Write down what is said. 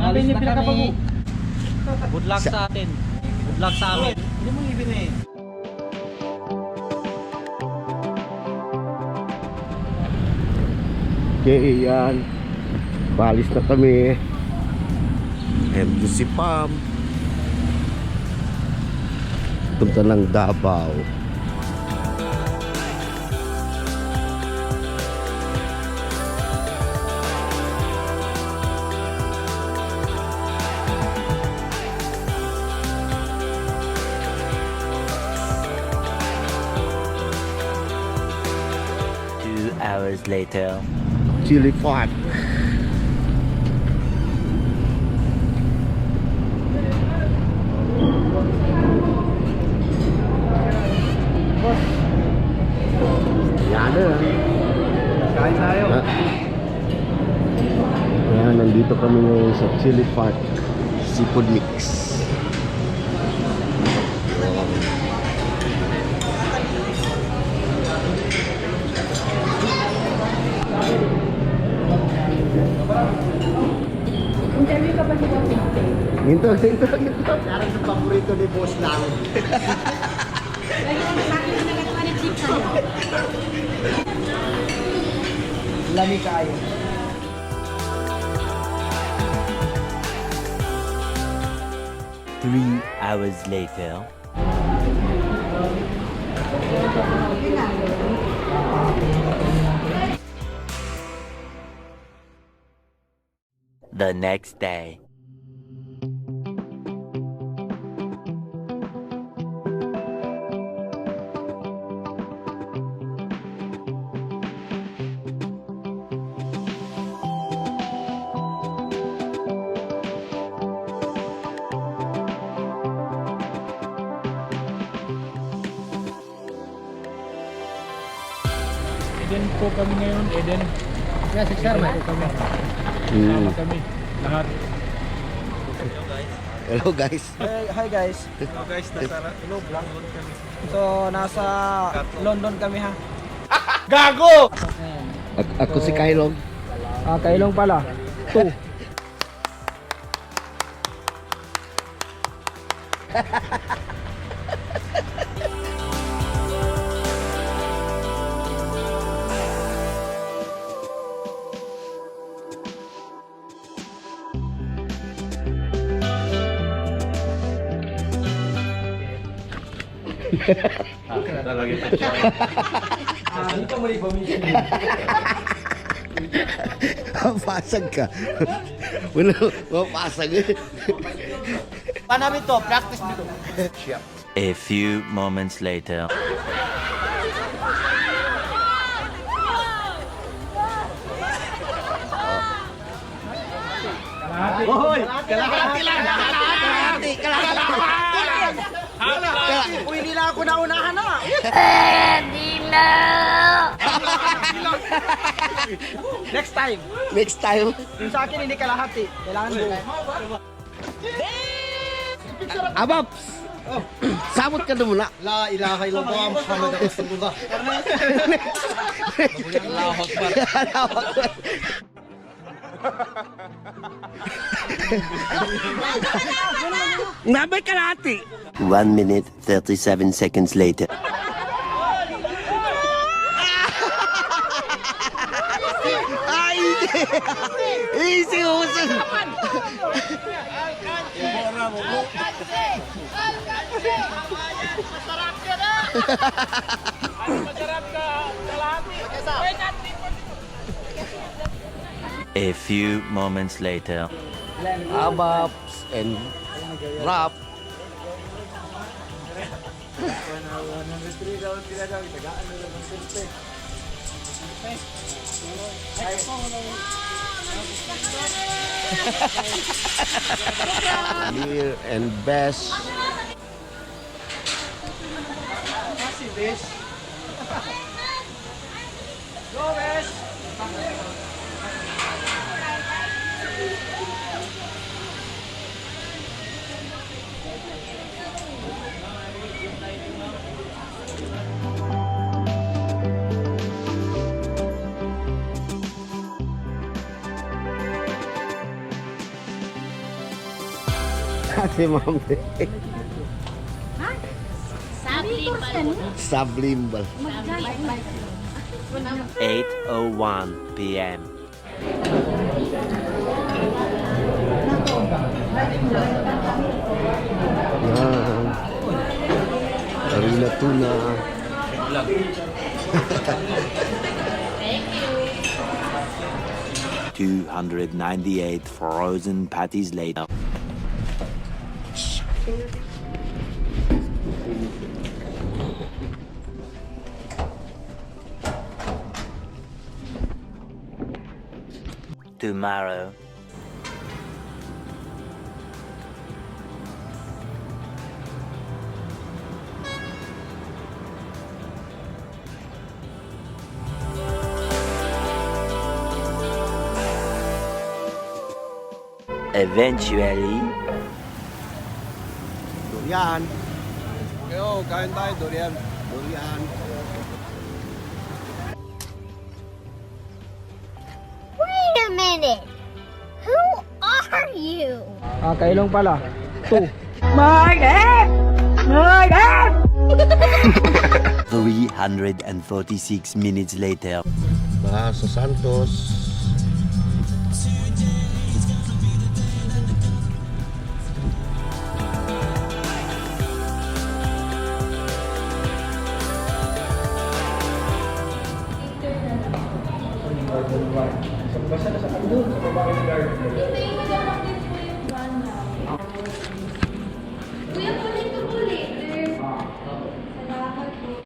Alis na kami. Good luck sa atin. Good luck sa amin. Hindi mo ibin eh. Okay, yan. Balis na kami. MQC Family. Punta ng Davao. Hours later. Chili pot. Yan na. Kain tayo. Ayan, nandito kami ngayon sa Chili Pot Seafood Mix. Interview ka pa si Boss Victor? Ginto. Karang sa paborito ni boss namin. Lagi mo sa akin na nagagawa ni Chick sa'yo. Lami kayo. Three hours later. The next day. Eden po kami ngayon, Eden. Yes, sir. Eden po kami. Sama kami, lahat. Hello guys. Hi guys. Hello guys, hello vlog kami. So, nasa London kami ha. Gago! Ako si Kailong. Kailong pala. 2. Dito mo rin bumisip. Pasag ka. Wala, mapasag eh. Paano namin to? Practice dito. A few moments later. Hoy! Kalahati lang! Kalahati! Uy, hindi na ako naunahan na! Next time! Next time. Yung sa akin hindi kalahati. Kailangan buo. Abaps! Samot ka na muna. La ilaha illallah Muhammad Rasulullah. Allahu Akbar. Nabay kalahati. 1 minute, 37 seconds later. Ay, hindi. Easy, uso. A few moments later. Abaps and wrap. Clear and best. Go, Wes! si Ma'am. Ha? Sublimbal. 8:01 p.m. Yan. Arena tuna. 298 frozen patties later. Tomorrow. Eventually. Durian. Yo, kain tayo, durian. Durian. Wait a minute. Who are you? Kailong pala. 2. 346 minutes later. Sa Santos. Hindi